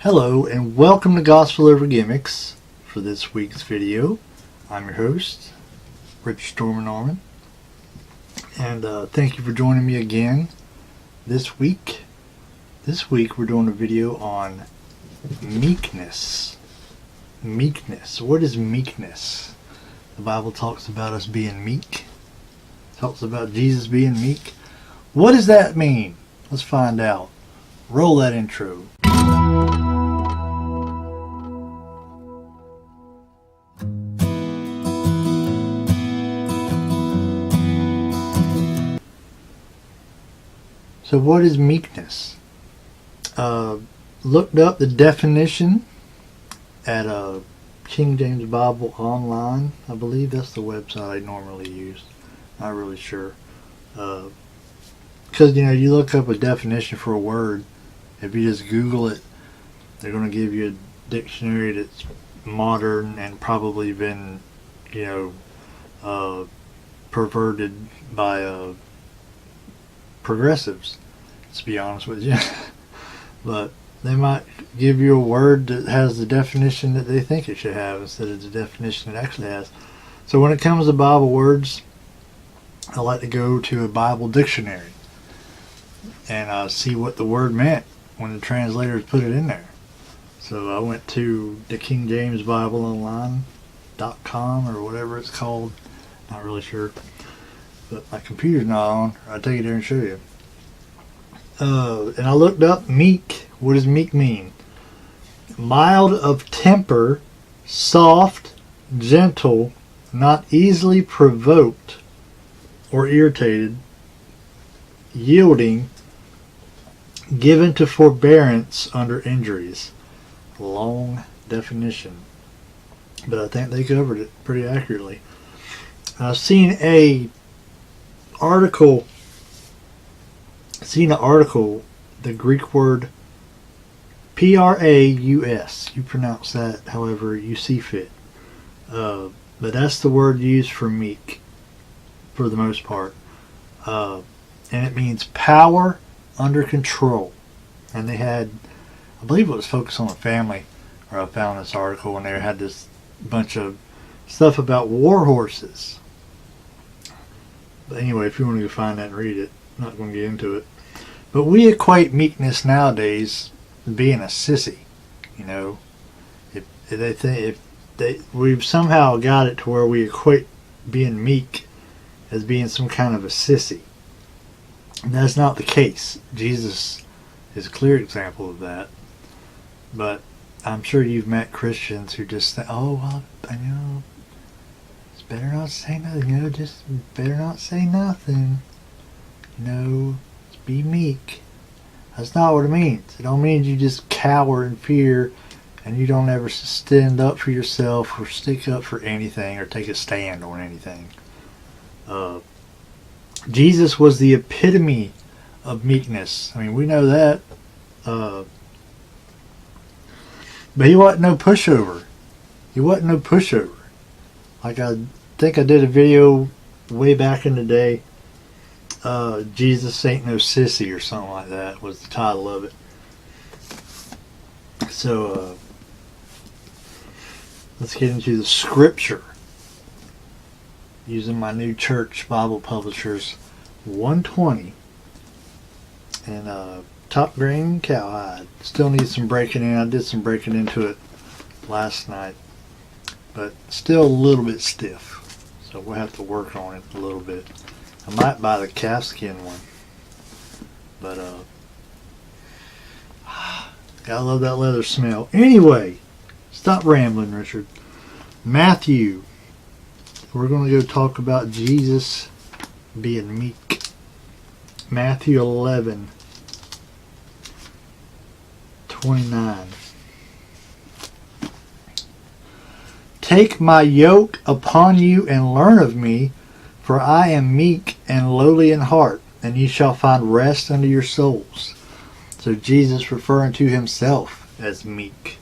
Hello and welcome to Gospel Over Gimmicks for this week's video. I'm your host, Rich Stormer Norman, and thank you for joining me again this week. This week we're doing a video on meekness. Meekness. What is meekness? The Bible talks about us being meek. It talks about Jesus being meek. What does that mean? Let's find out. Roll that intro. So what is meekness? Looked up the definition at King James Bible Online. I believe that's the website I normally use. Not really sure. Because, you look up a definition for a word. If you just Google it, they're going to give you a dictionary that's modern and probably been, perverted by progressives, to be honest with you. But they might give you a word that has the definition that they think it should have instead of the definition it actually has. So when it comes to Bible words, I like to go to a Bible dictionary and see what the word meant when the translators put it in there. So I went to the King James Bible Online.com or whatever it's called. Not really sure. But my computer's not on. I'll take it there and show you. And I looked up meek. What does meek mean? Mild of temper, soft, gentle, not easily provoked or irritated, yielding, given to forbearance under injuries. Long definition. But I think they covered it pretty accurately. I've seen an article, the Greek word praus. You pronounce that however you see fit. But that's the word used for meek for the most part. And it means power under control. And they had, I believe it was focused on the family, where I found this article, and they had this bunch of stuff about war horses. But anyway, if you want to go find that and read it, I'm not going to get into it. But we equate meekness nowadays with being a sissy. We've somehow got it to where we equate being meek as being some kind of a sissy. And that's not the case. Jesus is a clear example of that. But I'm sure you've met Christians who just think, oh, well, it's better not say nothing, just better not say nothing. Just be meek. That's not what it means. It don't mean you just cower in fear and you don't ever stand up for yourself or stick up for anything or take a stand on anything. Jesus was the epitome of meekness. We know that. But he wasn't no pushover. Like I think I did a video way back in the day. Jesus ain't no sissy or something like that was the title of it. So let's get into the scripture. Using my new church Bible Publishers 120 and top grain cowhide. Still needs some breaking in. I did some breaking into it last night, but still a little bit stiff, so we'll have to work on it a little bit. I might buy the calfskin one, but gotta love that leather smell. Anyway, stop rambling, Richard. Matthew. We're going to go talk about Jesus being meek. Matthew 11:29. Take my yoke upon you and learn of me, for I am meek and lowly in heart, and ye shall find rest unto your souls. So Jesus referring to himself as meek.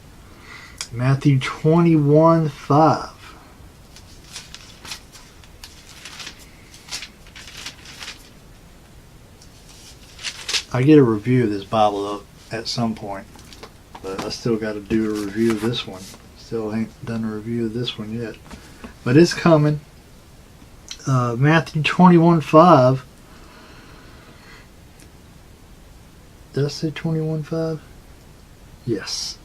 Matthew 21:5. I get a review of this Bible up at some point. But I still got to do a review of this one. Still ain't done a review of this one yet. But it's coming. Matthew 21:5. Did I say 21:5? Yes.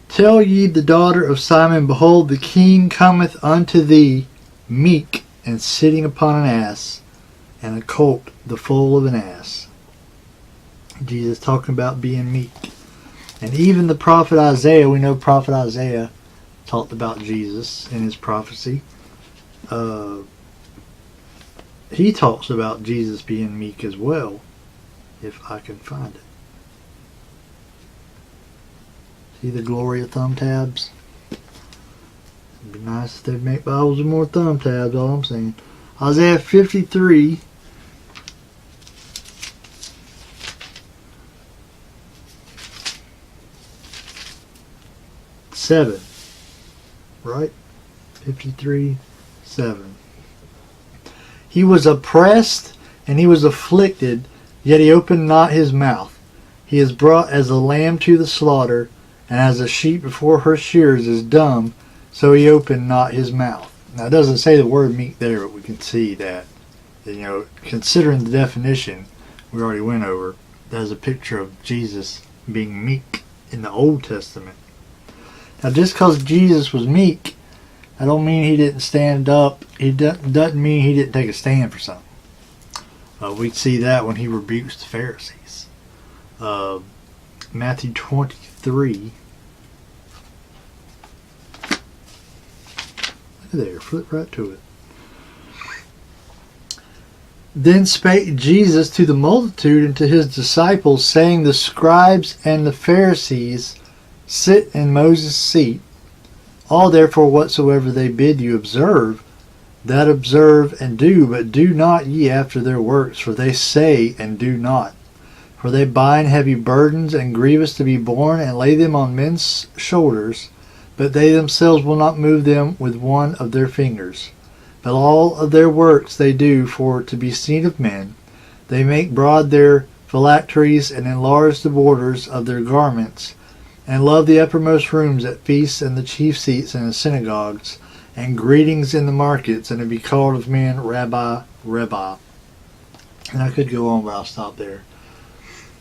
Tell ye the daughter of Simon, behold, the king cometh unto thee, meek, and sitting upon an ass, and a colt the foal of an ass. Jesus talking about being meek. And even the prophet Isaiah, we know prophet Isaiah talked about Jesus in his prophecy. He talks about Jesus being meek as well, if I can find it. See the glory of thumb tabs? It'd be nice if they'd make Bibles with more thumb tabs, all I'm saying. Isaiah 53. Seven, right? 53:7. He was oppressed and he was afflicted, yet he opened not his mouth. He is brought as a lamb to the slaughter, and as a sheep before her shearers is dumb, so he opened not his mouth. Now it doesn't say the word meek there, but we can see that, considering the definition we already went over, there's a picture of Jesus being meek in the Old Testament. Now just because Jesus was meek, I don't mean he didn't stand up. It doesn't mean he didn't take a stand for something. We see that when he rebukes the Pharisees. Matthew 23. Look there, flip right to it. Then spake Jesus to the multitude and to his disciples, saying, the scribes and the Pharisees sit in Moses' seat. All therefore whatsoever they bid you observe, that observe and do, but do not ye after their works, for they say and do not. For they bind heavy burdens and grievous to be borne, and lay them on men's shoulders, but they themselves will not move them with one of their fingers. But all of their works they do for to be seen of men. They make broad their phylacteries, and enlarge the borders of their garments, and love the uppermost rooms at feasts and the chief seats in the synagogues, and greetings in the markets, and to be called of men, Rabbi, Rabbi. And I could go on, but I'll stop there.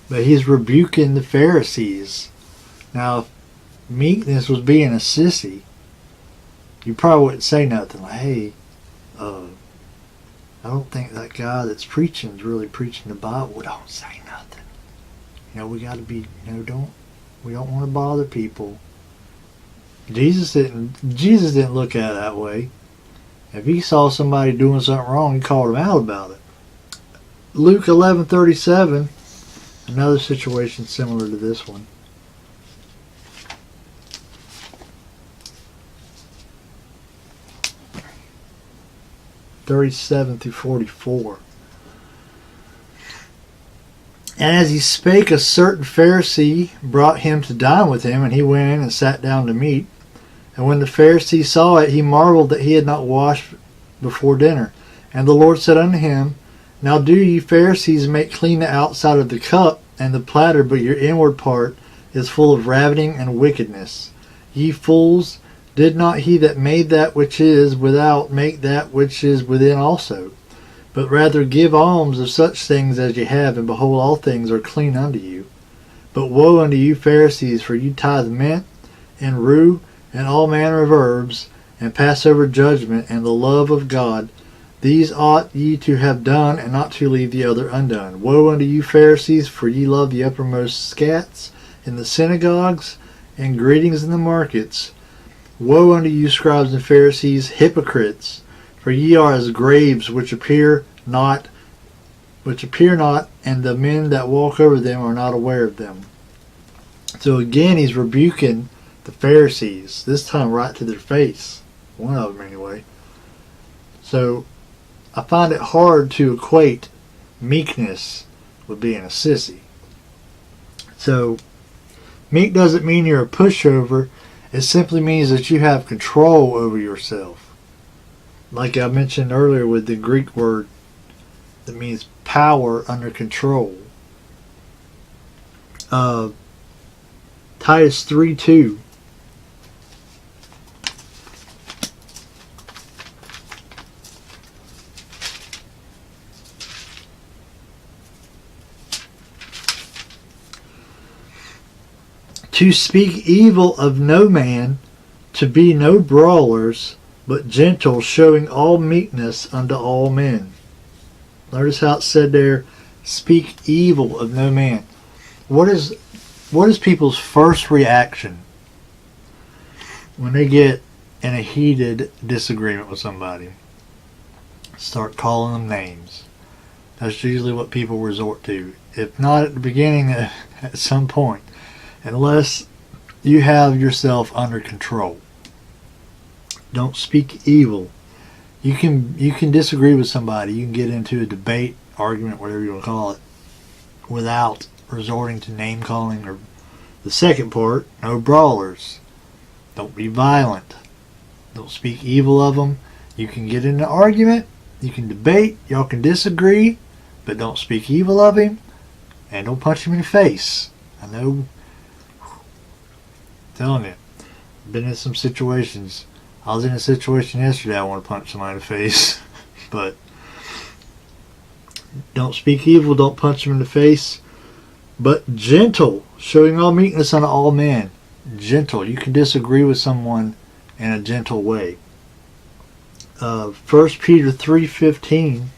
But he's rebuking the Pharisees. Now, if meekness was being a sissy, you probably wouldn't say nothing like, hey, I don't think that guy that's preaching is really preaching the Bible. Don't say nothing. We got to be, we don't want to bother people. Jesus didn't look at it that way. If he saw somebody doing something wrong, he called him out about it. Luke 11:37, another situation similar to this one. 37 through 44. And as he spake, a certain Pharisee brought him to dine with him, and he went in and sat down to meat. And when the Pharisee saw it, he marveled that he had not washed before dinner. And the Lord said unto him, Now do ye Pharisees make clean the outside of the cup and the platter, but your inward part is full of ravening and wickedness. Ye fools, did not he that made that which is without make that which is within also? But rather give alms of such things as ye have, and behold, all things are clean unto you. But woe unto you Pharisees, for you tithe mint and rue and all manner of herbs, and pass over judgment and the love of God. These ought ye to have done, and not to leave the other undone. Woe unto you Pharisees, for ye love the uppermost scats in the synagogues, and greetings in the markets. Woe unto you scribes and Pharisees, hypocrites! For ye are as graves which appear not, and the men that walk over them are not aware of them. So again, he's rebuking the Pharisees, this time right to their face. One of them anyway. So I find it hard to equate meekness with being a sissy. So meek doesn't mean you're a pushover. It simply means that you have control over yourself. Like I mentioned earlier with the Greek word that means power under control. Titus 3:2. To speak evil of no man, to be no brawlers, but gentle, showing all meekness unto all men. Notice how it said there, speak evil of no man. What is people's first reaction when they get in a heated disagreement with somebody? Start calling them names. That's usually what people resort to. If not at the beginning, at some point. Unless you have yourself under control. Don't speak evil. You can disagree with somebody. You can get into a debate, argument, whatever you want to call it, without resorting to name calling. Or the second part, no brawlers. Don't be violent. Don't speak evil of them. You can get in an argument. You can debate. Y'all can disagree, but don't speak evil of him, and don't punch him in the face. I know. Telling you, been in some situations. I was in a situation yesterday I want to punch somebody in the face. But don't speak evil, don't punch them in the face. But gentle, showing all meekness unto all men. Gentle. You can disagree with someone in a gentle way. 1 Peter 3:15.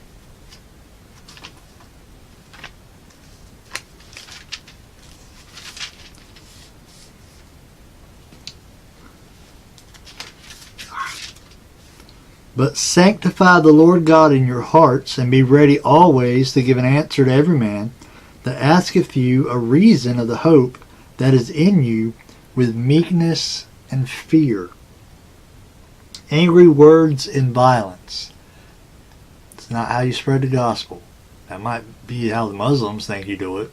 But sanctify the Lord God in your hearts, and be ready always to give an answer to every man that asketh you a reason of the hope that is in you, with meekness and fear. Angry words and violence. It's not how you spread the gospel. That might be how the Muslims think you do it.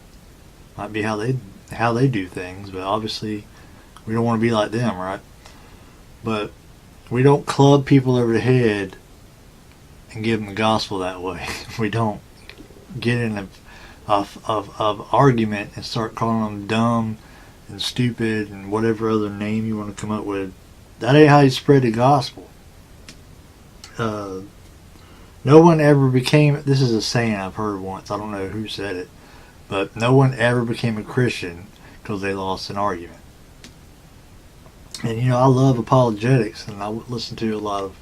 Might be how they do things, but obviously we don't want to be like them, right? But we don't club people over the head and give them the gospel that way. We don't get in of argument and start calling them dumb and stupid and whatever other name you want to come up with. That ain't how you spread the gospel. No one ever became, this is a saying I've heard once, I don't know who said it, but no one ever became a Christian because they lost an argument. And you know, I love apologetics, and I listen to a lot of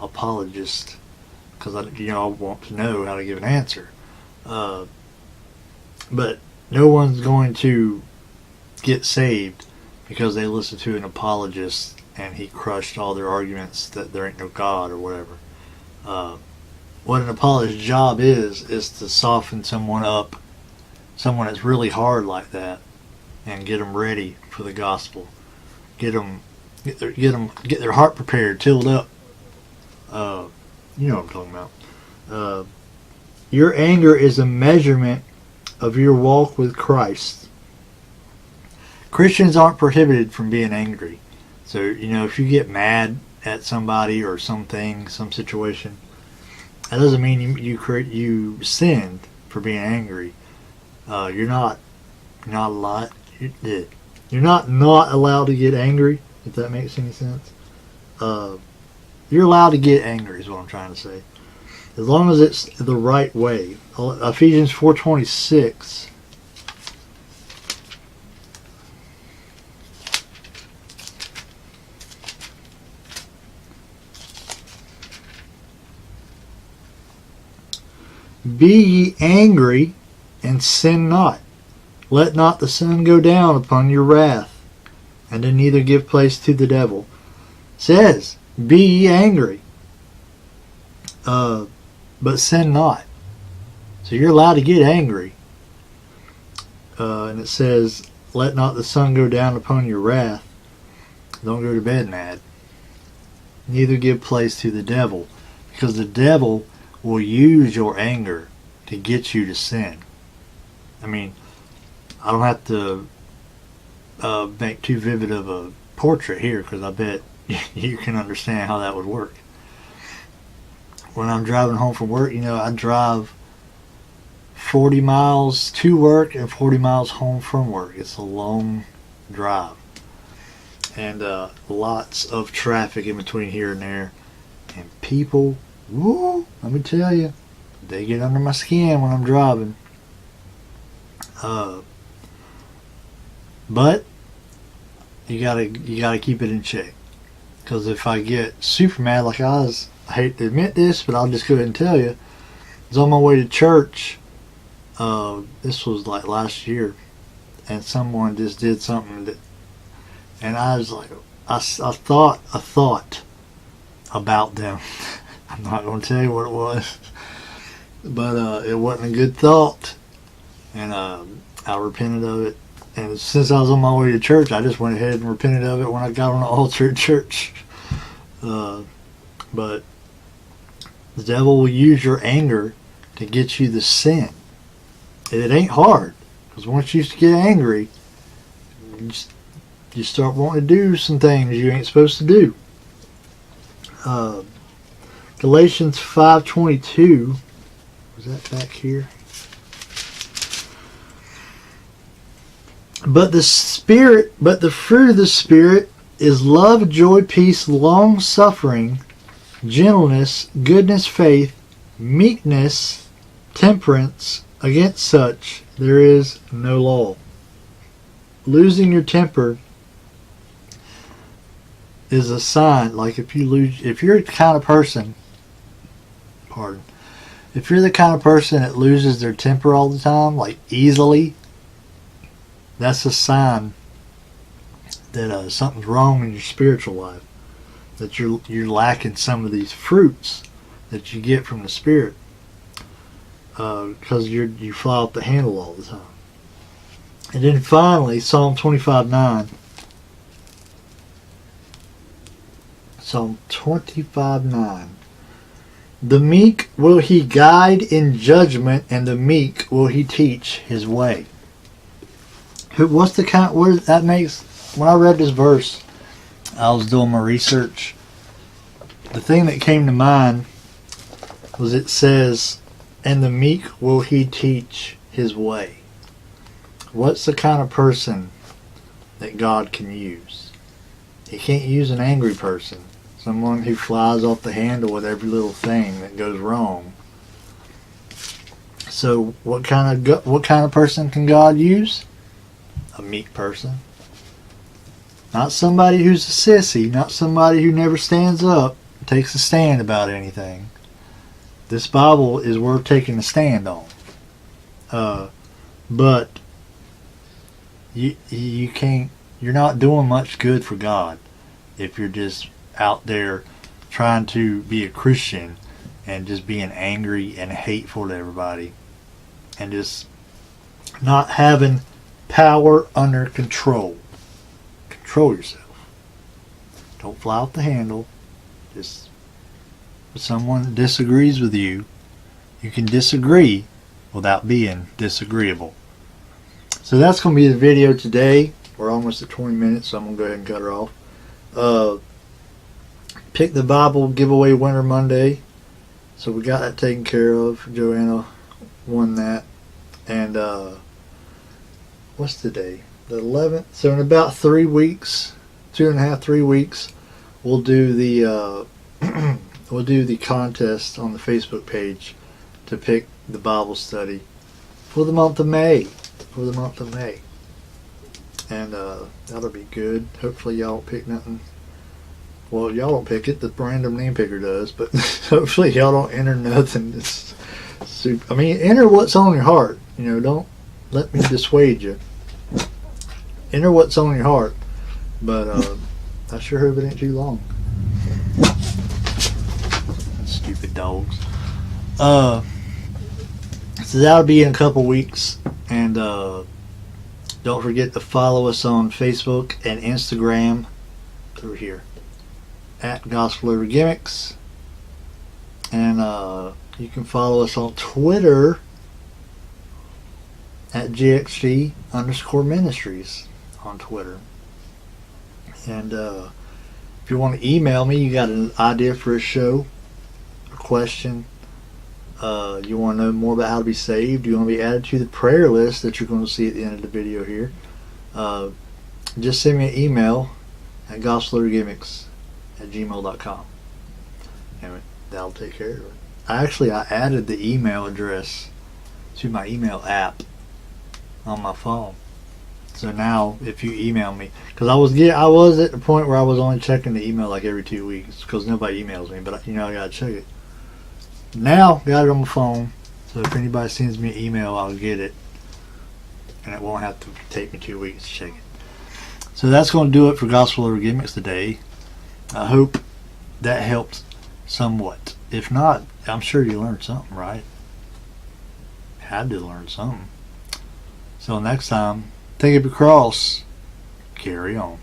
apologists because I want to know how to give an answer. But no one's going to get saved because they listen to an apologist and he crushed all their arguments that there ain't no God or whatever. What an apologist's job is to soften someone up, someone that's really hard like that, and get them ready for the gospel. Get their heart prepared, tilled up. You know what I'm talking about. Your anger is a measurement of your walk with Christ. Christians aren't prohibited from being angry. So, if you get mad at somebody or something, some situation, that doesn't mean you sinned for being angry. You're not allowed to get angry, if that makes any sense. You're allowed to get angry is what I'm trying to say, as long as it's the right way. Ephesians 4:26. Be ye angry and sin not. Let not the sun go down upon your wrath, and then neither give place to the devil. It says, be ye angry, but sin not. So you're allowed to get angry. And it says, let not the sun go down upon your wrath. Don't go to bed mad. Neither give place to the devil, because the devil will use your anger to get you to sin. I mean, I don't have to make too vivid of a portrait here, because I bet you can understand how that would work. When I'm driving home from work, I drive 40 miles to work and 40 miles home from work. It's a long drive. And lots of traffic in between here and there. And people, woo, let me tell you, they get under my skin when I'm driving. But you gotta keep it in check. Because if I get super mad, like I hate to admit this, but I'll just go ahead and tell you. I was on my way to church. This was like last year, and someone just did something that, and I was like, I thought about them. I'm not going to tell you what it was, but it wasn't a good thought, and I repented of it. And since I was on my way to church, I just went ahead and repented of it when I got on the altar at church. But the devil will use your anger to get you to sin. And it ain't hard, because once you get angry, you start wanting to do some things you ain't supposed to do. Galatians 5:22. Was that back here? But the fruit of the Spirit is love, joy, peace, long suffering, gentleness, goodness, faith, meekness, temperance. Against such there is no law. Losing your temper is a sign. Like if you're the kind of person, if you're the kind of person that loses their temper all the time, like easily, that's a sign that something's wrong in your spiritual life. That you're lacking some of these fruits that you get from the Spirit. Because you fly off the handle all the time. And then finally, Psalm 25:9. Psalm 25:9. The meek will he guide in judgment, and the meek will he teach his way. What's the kind? What that makes? When I read this verse, I was doing my research. The thing that came to mind was it says, and the meek will he teach his way. What's the kind of person that God can use? He can't use an angry person. Someone who flies off the handle with every little thing that goes wrong. So what kind of person can God use? A meek person. Not somebody who's a sissy. Not somebody who never stands up and takes a stand about anything. This Bible is worth taking a stand on. But you can't. You're not doing much good for God if you're just out there trying to be a Christian and just being angry and hateful to everybody and just not having power under control. Control yourself. Don't fly off the handle. Just if someone disagrees with you, you can disagree without being disagreeable. So that's going to be the video today. We're almost at 20 minutes, so I'm going to go ahead and cut her off. Pick the Bible giveaway winner Monday. So we got that taken care of. Joanna won that. And what's the day? The 11th. So in about 3 weeks, 2.5, 3 weeks, we'll do the we'll do the contest on the Facebook page to pick the Bible study for the month of May. And that'll be good. Hopefully y'all don't pick nothing. Well, y'all don't pick it. The random name picker does. But hopefully y'all don't enter nothing that's super. I mean, enter what's on your heart. You know, don't let me dissuade you. Enter what's on your heart. But I sure hope it ain't too long. Stupid dogs. So that'll be in a couple weeks. And don't forget to follow us on Facebook and Instagram through here at Gospel Over Gimmicks. And you can follow us on Twitter at GXG_ministries on Twitter. And if you want to email me, you got an idea for a show, a question, you want to know more about how to be saved, you want to be added to the prayer list that you're going to see at the end of the video here, just send me an email at gospelgimmicks@gmail.com, and that'll take care of it. I added the email address to my email app on my phone. So now, if you email me, because I was at the point where I was only checking the email like every 2 weeks because nobody emails me, but I gotta check it. Now, got it on my phone, so if anybody sends me an email, I'll get it, and it won't have to take me 2 weeks to check it. So that's going to do it for Gospel Over Gimmicks today. I hope that helped somewhat. If not, I'm sure you learned something, right? Had to learn something. So next time, take up your cross, carry on.